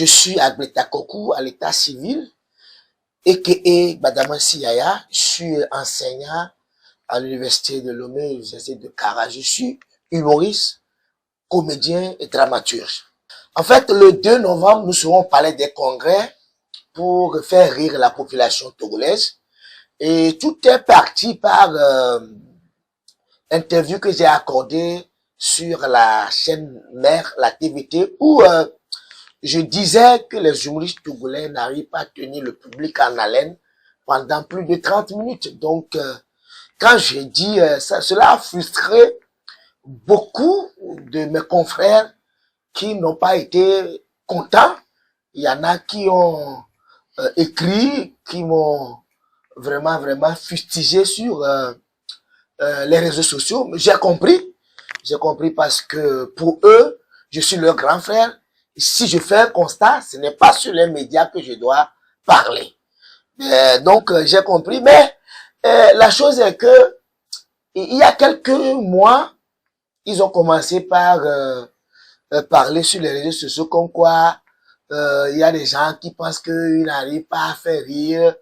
Je suis à Gbetakoku, à l'état civil, a.k.a. Badamassi Yaya. Je suis enseignant à l'université de Lomé, l'université de Kara. Je suis humoriste, comédien et dramaturge. En fait, le 2 novembre, nous serons au Palais des Congrès pour faire rire la population togolaise. Et tout est parti par interview que j'ai accordée sur la chaîne mère, la TVT, où je disais que les humoristes togolais n'arrivent pas à tenir le public en haleine pendant plus de 30 minutes. Donc, quand j'ai dit ça, cela a frustré beaucoup de mes confrères qui n'ont pas été contents. Il y en a qui ont écrit, qui m'ont vraiment fustigé sur les réseaux sociaux. Mais j'ai compris parce que pour eux, je suis leur grand frère. Si je fais un constat, ce n'est pas sur les médias que je dois parler. Donc, j'ai compris. Mais la chose est que il y a quelques mois, ils ont commencé par parler sur les réseaux sociaux comme quoi il y a des gens qui pensent qu'ils n'arrivent pas à faire rire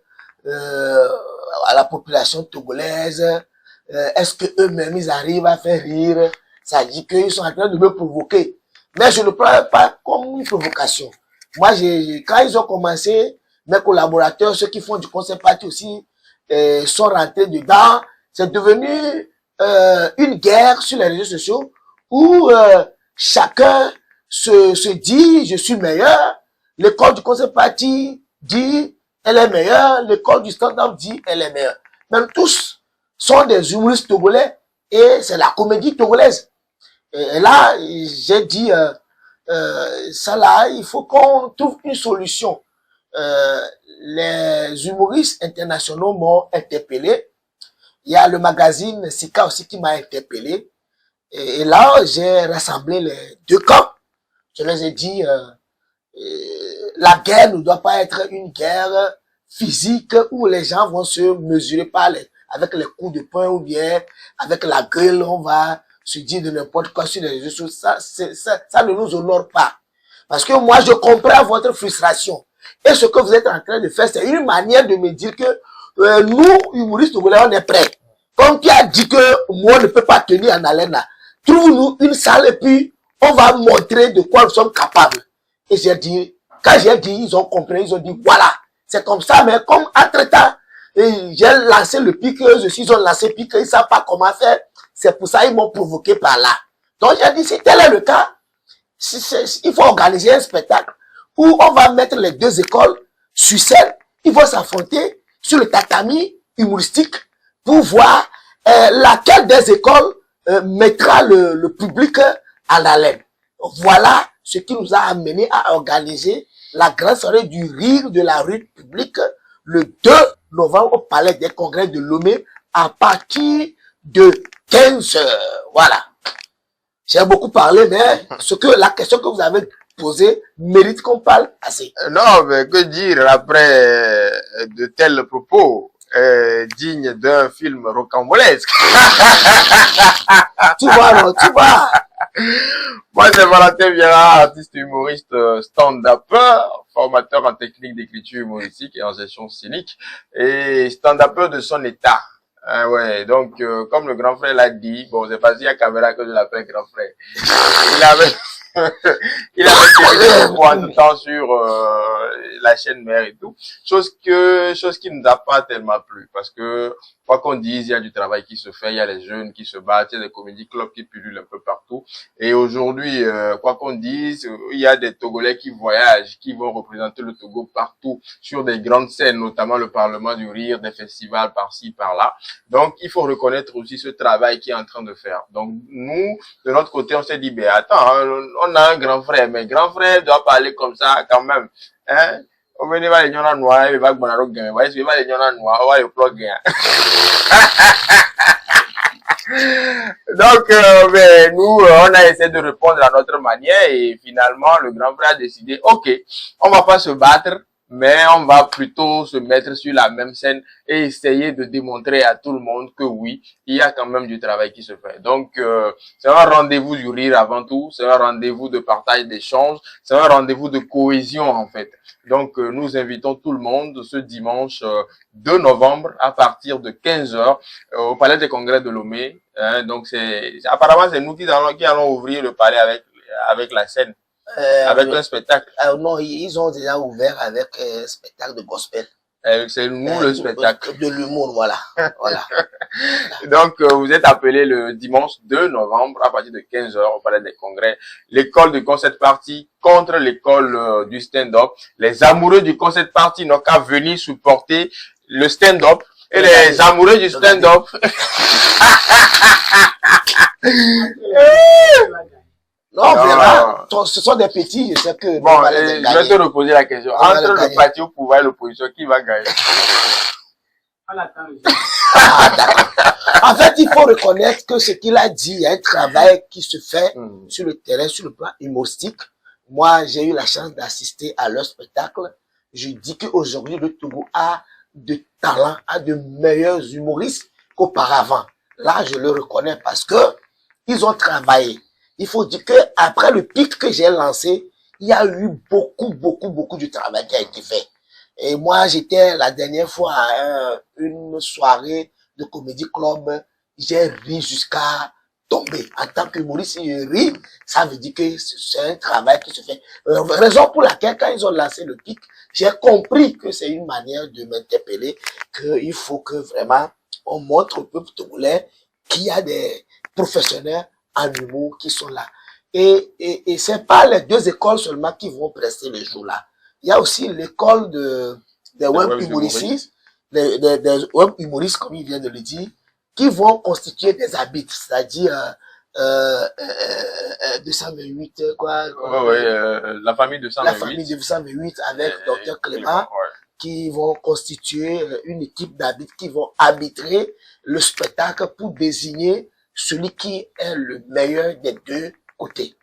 à la population togolaise. Est-ce que eux-mêmes ils arrivent à faire rire? Ça dit qu'ils sont en train de me provoquer. Mais je ne prends pas comme une provocation. Moi, quand ils ont commencé, mes collaborateurs, ceux qui font du concept party aussi, sont rentrés dedans. C'est devenu une guerre sur les réseaux sociaux où chacun se dit je suis meilleur. L'école du concept party dit elle est meilleure. L'école du stand-up dit elle est meilleure. Même tous sont des humoristes togolais et c'est la comédie togolaise. Et là, j'ai dit, ça là, il faut qu'on trouve une solution. Les humoristes internationaux m'ont interpellé. Il y a le magazine Sika aussi qui m'a interpellé. Et là, j'ai rassemblé les deux camps. Je les ai dit, la guerre ne doit pas être une guerre physique où les gens vont se mesurer avec les coups de poing ou bien avec la gueule, on va se dire de n'importe quoi sur les réseaux sociaux. Ça ne nous honore pas. Parce que moi, je comprends votre frustration. Et ce que vous êtes en train de faire, c'est une manière de me dire que nous, humoristes togolais, on est prêts. Comme tu as dit que moi, ne peut pas tenir en haleine là, trouve-nous une salle et puis on va montrer de quoi nous sommes capables. Et j'ai dit, quand j'ai dit, ils ont compris, ils ont dit, voilà, c'est comme ça, mais comme entre-temps, j'ai lancé le pic, eux aussi, ils ont lancé le pic, ils ne savent pas comment faire. C'est pour ça qu'ils m'ont provoqué par là. Donc j'ai dit, si tel est le cas, il faut organiser un spectacle où on va mettre les deux écoles sur scène, ils vont s'affronter sur le tatami humoristique pour voir laquelle des écoles mettra le public en haleine. Voilà ce qui nous a amené à organiser la grande soirée du rire de la rue publique le 2 novembre au Palais des Congrès de Lomé à partir de 15 heures. Voilà. J'ai beaucoup parlé, mais la question que vous avez posée mérite qu'on parle assez. Non, mais que dire après de tels propos dignes d'un film rocambolesque. Tu vois. Moi, c'est Valentin Vieira, artiste humoriste stand-upper, formateur en technique d'écriture humoristique et en gestion scénique, et stand-upper de son état. Ouais, donc, comme le grand frère l'a dit, bon, c'est pas si à caméra que je l'appelle grand frère. Il avait fait des fois tout le temps sur la chaîne mère et tout. Chose qui nous a pas tellement plu. Parce que, quoi qu'on dise, il y a du travail qui se fait, il y a les jeunes qui se battent, il y a des comédie clubs qui pullulent un peu partout. Et aujourd'hui, quoi qu'on dise, il y a des Togolais qui voyagent, qui vont représenter le Togo partout, sur des grandes scènes, notamment le Parlement du Rire, des festivals par-ci, par-là. Donc, il faut reconnaître aussi ce travail qui est en train de faire. Donc, nous, de notre côté, on s'est dit, ben attends, hein, on a un grand frère, mais grand frère doit parler comme ça quand même. Hein? On va les gens noirs, il va les gens noirs, on va les plug. Donc, ben, nous, on a essayé de répondre à notre manière et finalement, le grand frère a décidé, ok, on va pas se battre, mais on va plutôt se mettre sur la même scène et essayer de démontrer à tout le monde que oui, il y a quand même du travail qui se fait. Donc, c'est un rendez-vous du rire avant tout, c'est un rendez-vous de partage d'échange, c'est un rendez-vous de cohésion en fait. Donc, nous invitons tout le monde ce dimanche 2 novembre à partir de 15 heures au Palais des Congrès de Lomé. Donc, apparemment, c'est nous qui allons ouvrir le palais avec la scène, avec un spectacle. Non, ils ont déjà ouvert avec un spectacle de gospel. C'est nous le spectacle. De l'humour, voilà. Voilà. Donc, vous êtes appelés le dimanche 2 novembre à partir de 15 heures au Palais des Congrès. L'école du concept party contre l'école du stand-up. Les amoureux du concept party n'ont qu'à venir supporter le stand-up. Et les amoureux du stand-up. Non, vraiment, ce sont des petits, je sais que... Bon, je vais te reposer la question. Entre le parti au pouvoir et l'opposition, qui va gagner? Ah, d'accord. En fait, il faut reconnaître que ce qu'il a dit, il y a un travail qui se fait sur le terrain, sur le plan humoristique. Moi, j'ai eu la chance d'assister à leur spectacle. Je dis qu'aujourd'hui, le Togo a de talent, a de meilleurs humoristes qu'auparavant. Là, je le reconnais parce que ils ont travaillé. Il faut dire que après le pic que j'ai lancé, il y a eu beaucoup de travail qui a été fait. Et moi, j'étais la dernière fois à une soirée de comédie club. J'ai ri jusqu'à tomber. En tant qu'humoriste, si je ris, ça veut dire que c'est un travail qui se fait. Raison pour laquelle, quand ils ont lancé le pic, j'ai compris que c'est une manière de m'interpeller, qu'il faut que vraiment on montre au peuple togolais qu'il y a des professionnels en humour qui sont là. Et c'est pas les deux écoles seulement qui vont prester le jour là. Il y a aussi l'école des web humoristes, des web humoristes, comme il vient de le dire, qui vont constituer des habits, c'est-à-dire 228, quoi. La famille 228. La famille 228 avec Dr Clément, qui vont constituer une équipe d'arbitres qui vont arbitrer le spectacle pour désigner celui qui est le meilleur des deux côtés.